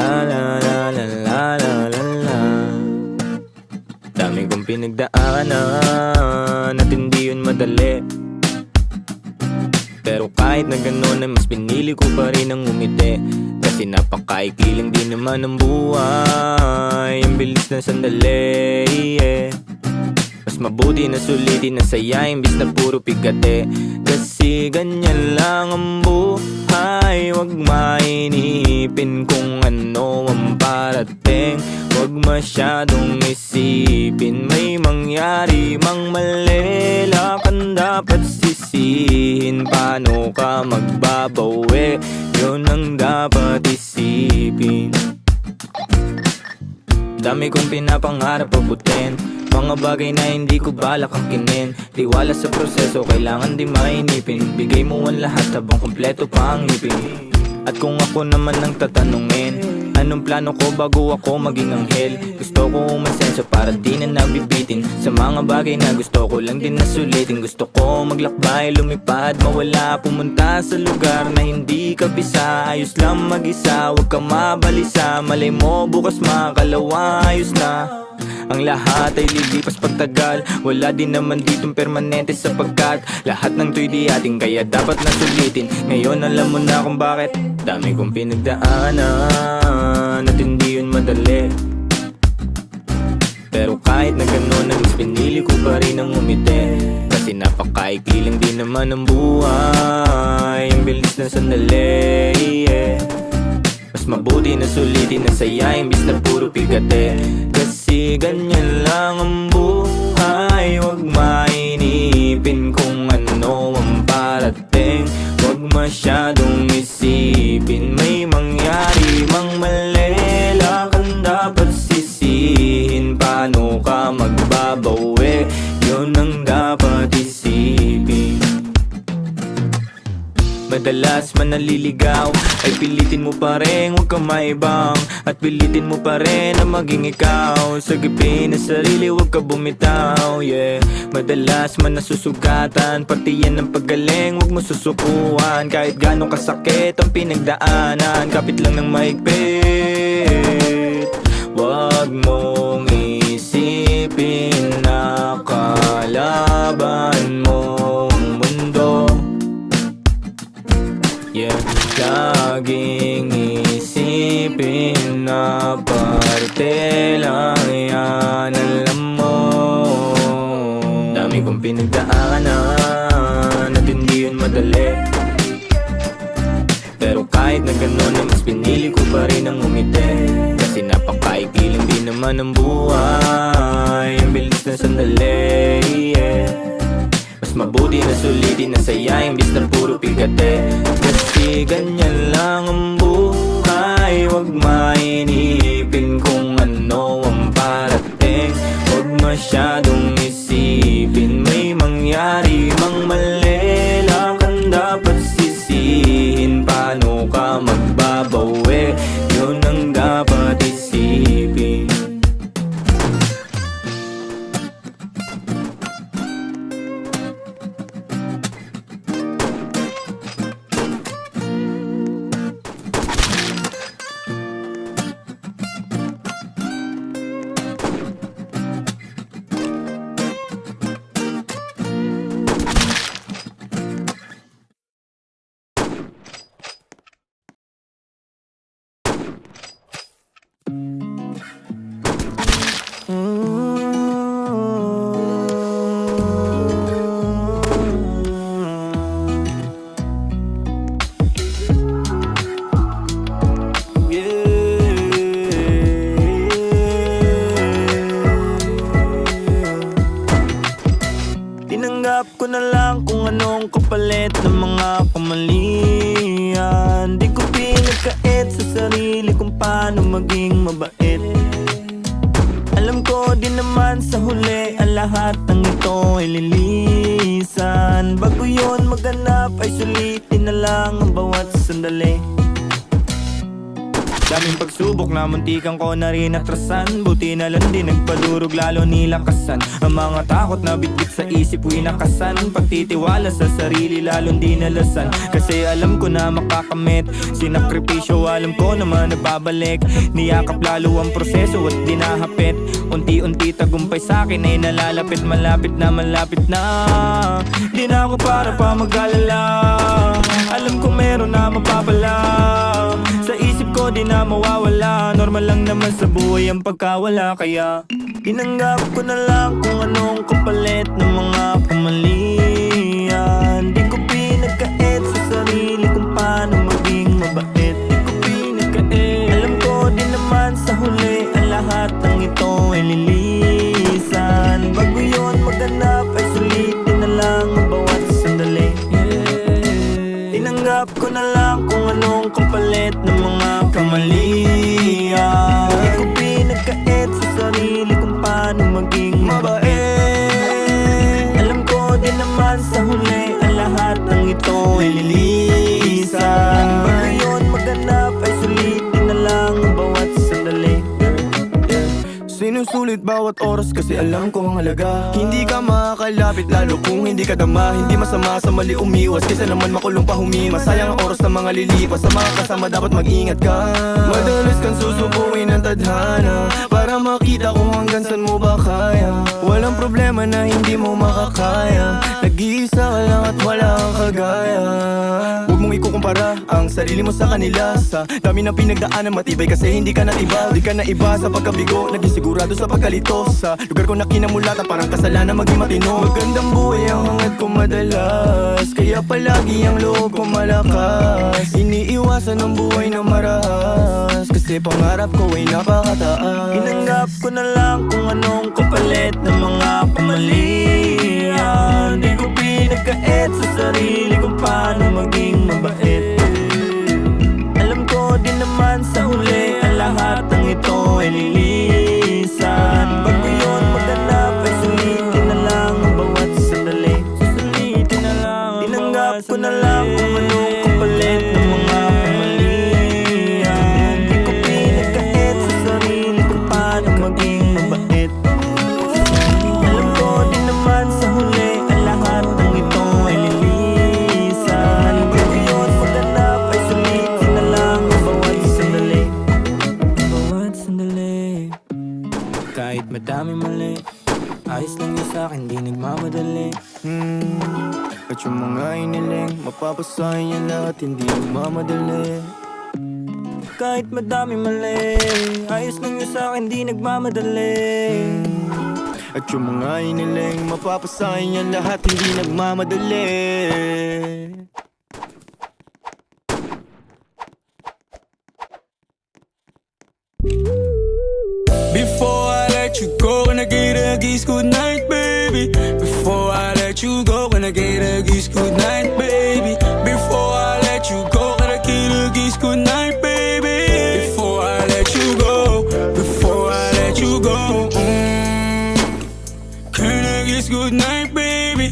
la la la la la la la. Dami kong pinagdaanan at hindi yun madali, pero kahit na gano'n ay mas pinili ko pa rin ang umiti. Kasi napakaikli lang din naman ang buhay, ang bilis ng sandali, yeah. Mas mabuti na sulitin na saya imbis na puro pigate. Kasi ganyan lang ang buhay, wag mainipin kung ano ang parating. Wag masyadong isipin, may mangyari mang mali, lakan dapat sisihin. Paano ka magbabawi, yun ang dapat isipin. Dami kong pinapangarap abutin, mga bagay na hindi ko balak angkinin. Tiwala sa proseso, kailangan di mainipin. Bigay mo ang lahat habang kompleto pa ang ngipin. At kung ako naman ang tatanungin, anong plano ko bago ako maging anghel? Gusto ko umasenso para di na nabibitin sa mga bagay na gusto ko lang din nasulitin. Gusto ko maglakbay, lumipad, mawala, pumunta sa lugar na hindi kabisa. Ayos lang mag-isa, huwag ka mabalisa. Malay mo bukas makalawa, ayos na. Ang lahat ay lilipas pagtagal, wala din naman ditong permanente sapagkat lahat ng to'y di ating, kaya dapat na sulitin. Ngayon alam mo na kung bakit. Dami kong pinagdaanan at hindi yun madali, pero kahit na gano'n ay mas pinili ko pa rin ang umiti. Kasi napakaikli lang din naman ang buhay, ang bilis ng sandali, yeah. Mas mabuti na sulitin na saya imbis na puro pigate. Kasi ganyan lang ang buhay, wag mainipin kung ano ang parating. Wag masyadong isipin, may mangyari mang mali, lakan dapat sisihin. Paano ka magbabawi, yun ang dapat isipin. Madalas man naliligaw ay pilitin mo pa rin, huwag kang maibang. At pilitin mo pa rin na maging ikaw. Sagipin na sarili, huwag ka bumitaw, yeah. Madalas man nasusugatan, pati yan ang paggaling, huwag mo susukuhan. Kahit gano'ng kasakit ang pinagdaanan, kapit lang ng mahigpit. Huwag mong isipin na kalaban mong mundo, yeah. Laging isipin na parte lang yan, alam mo. Dami kong pinagdaanan at hindi yun madali, pero kahit na gano'n ay mas pinili ko pa rin ang umiti. Kasi napakaikli lang din naman ang buhay, ang bilis na sandali, yeah. Mas mabuti na sulitin na saya imbis na puro pigate. Kasi ganyan lang ang buhay, wag mainipin kung ano ang parating. Wag masyadong isipin, may mangyari mang mali, lakan dapat sisihin. Paano ka magbabawi, yun ang dapat isipin. Tinanggap ko na lang kung anong kapalit ng mga kamalian. Di ko pinagkait sa sarili kung paano maging mabait. Alam ko din naman sa huli ang lahat ng ito ay lilisan. Bago yun maganap ay sulitin na lang ang bawat sandali. Daming pagsubok na muntikan ko na rin atrasan. Buti na lang di nagpadurog lalo nilakasan. Ang mga takot na bitbit sa isip winakasan. Pagtitiwala sa sarili lalong di nalasan. Kasi alam ko na makakamit. Sinakripisyo alam ko naman nagbabalik. Niyakap lalo ang proseso at dinahapit. Unti-unti tagumpay sa'kin ay nalalapit. Malapit na di na ako para pa mag-alala. Alam ko meron na mapapala. Sa isip ko di na mawawala. Normal lang naman sa buhay ang pagkawala. Kaya tinanggap ko na lang kung anong kapalit ng mga kamalian. Di ko pinagkait sa sarili kung paano maging mabait. Di ko pinagkait. Alam ko din naman sa huli ang lahat ng ito ay lilisan. Bago yun maganap ay sulitin na lang ang bawat sandali. Tinanggap ko na lang kung anong kapalit ng mga kamalian. Di ko pinagkait sa sarili kung paano maging mabait. Alam ko din naman sa huli ang lahat ng ito ay lilisan. Bago yun maganap ay sulitin na lang ang bawat sandali. Sinusulit bawat oras kasi alam ko ang halaga. Hindi ka makakalapit lalo kung hindi ka dama. Hindi masama sa mali umiwas kaysa naman makulong pa humimas. Sayang ang oras ng mga lilipas. Sa mga kasama dapat mag-ingat ka. Madalas kang susubuin ng tadhana para makita kung hanggang saan mo ba kaya. Walang problema na hindi mo makakaya. Nag-iisa ka lang at wala kang kagaya. Huwag mong ikukumpara ang sarili mo sa kanila. Sa dami ng pinagdaanan matibay kasi hindi ka natiba. Di ka na iba sa pagkabigo. Naging sigurado sa pagkalito. Sa lugar ko na kinamulatan parang kasalanan maging matino. Magandang buhay ang hangad ko madalas. Kaya palagi ang loob ko malakas. Iniiwasan ang buhay na marahas kasi pangarap ko ay napakataas. Tinanggap ko na lang kung anong kapalit ng mga kamalian. Di ko pinagkait sa sarili kung paano maging mabait. Alam ko din naman sa huli ang lahat ng ito ay lilisan. Bago yun maganap ay sulitin na lang ang bawat sandali. Susulitin na lang. Tinanggap ko na lang kung anong kapalit ng mga kamalian. Di ko pinagkait sa sarili kung paano maging mabait. Alam ko din naman sa huli ang lahat ng ito ay lilisan. Bago yun maganap ay sulitin na lang ang bawat sandali. Bawat sandali. Kahit madami mali, ayos lang yun sa'kin, di nagmamadali. At yung mga iniling mapapasahin niya lahat, hindi nagmamadali. Kahit madami mali, ayos lang yun sa'kin, di nagmamadali. At yung mga iniling mapapasahin niya lahat, hindi nagmamadali. Before I let you go, can I get a kiss good night, baby? Before I let you go, can I get a kiss good night, baby? Before I let you go, can I get a kiss good night, baby? Before I let you go, before I let you go, can I kiss good night, baby?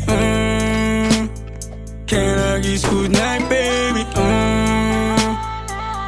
Can I kiss good night, baby?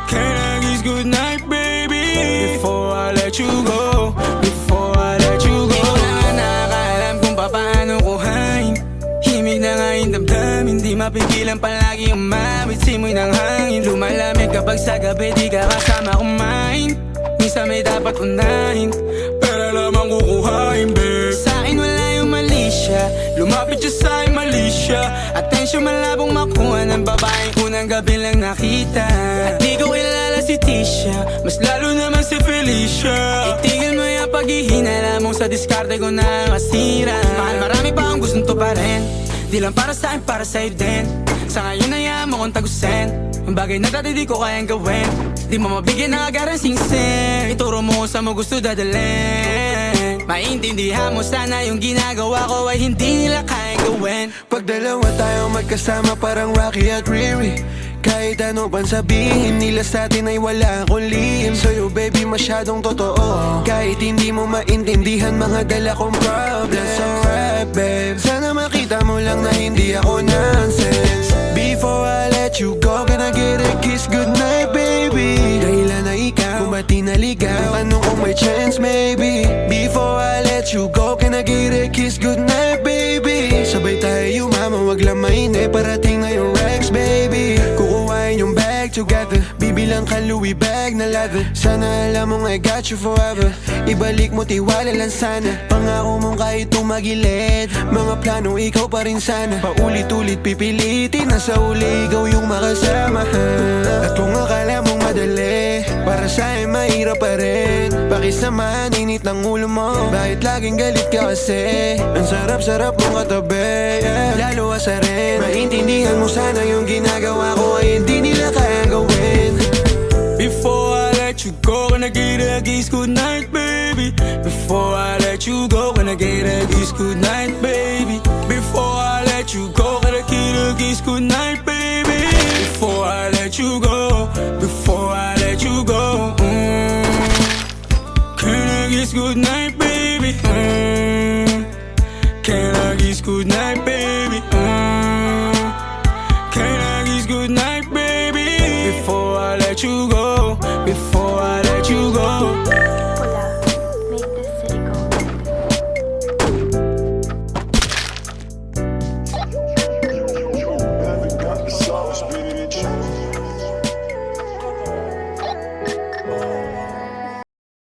Can I kiss good night, baby? Before I let you go, before I let you go. Di ko na nga nakakaalam kung paano kuhain. Himig na nga yung damdamin, di mapigilan palagi umawit. Simoy ng hangin, lumalamig kapag sa gabi di ka kasama kumain. Minsan may dapat unahin, pero lamang kukuhain, babe. Sa'kin wala yung mali siya, lumapit siya sa'kin mali siya. Atensyon malabong makuha ng babaeng unang gabi lang nakita. At di ko kilala si Tisha, mas lalo naman si Felicia. Itigil mo yung paghihinala mong sa diskarte ko na masira. Mahal marami pa akong gustong tuparin, di lang para sa'kin, para sa'yo din. Sa ngayon hayaan mo kong tagusin ang bagay na dati di ko kayang gawin. Di mo mabigyan ng agarang singsing, ituro mo sa mo gusto dadalhin. Maintindihan mo sana yung ginagawa ko ay hindi nila kayang gawin. Pag dalawa tayo magkasama parang Rocky at Riri. Kahit ano pang sabihin nila sa'tin ay wala akong lihim. Sa'yo baby masyadong totoo, kahit hindi mo maintindihan mga dala kong problems. Alright babe, sana makita mo lang na hindi ako nonsense. Before I let you go, can I get a kiss goodnight baby? Dahilan na ikaw together. Bibilang ka Louis bag na leather. Sana alam mong I got you forever. Ibalik mo tiwala lang sana. Pangako mong kahit tumagilid, mga plano ikaw pa rin sana. Paulit-ulit pipilitin na sa uli ikaw yung makasama. At kung akala mong madali, para sa'yo mahirap pa rin. Pakisamahan init ng ulo mo, bakit laging galit ka kasi? Ang sarap-sarap mong katabi, yeah. Lalo asa rin, maintindihan mo sana yung ginagawa ko ay hindi nila kayang gawin. Before I let you go, gonna get a kiss goodnight, baby. Before I let you go, gonna get a kiss goodnight, baby. Before I let you go, gonna get a kiss goodnight, baby. Before I let you go, before I let you go, can I kiss goodnight, baby? Can I kiss goodnight, baby? Can I kiss goodnight, baby? Before I let you go.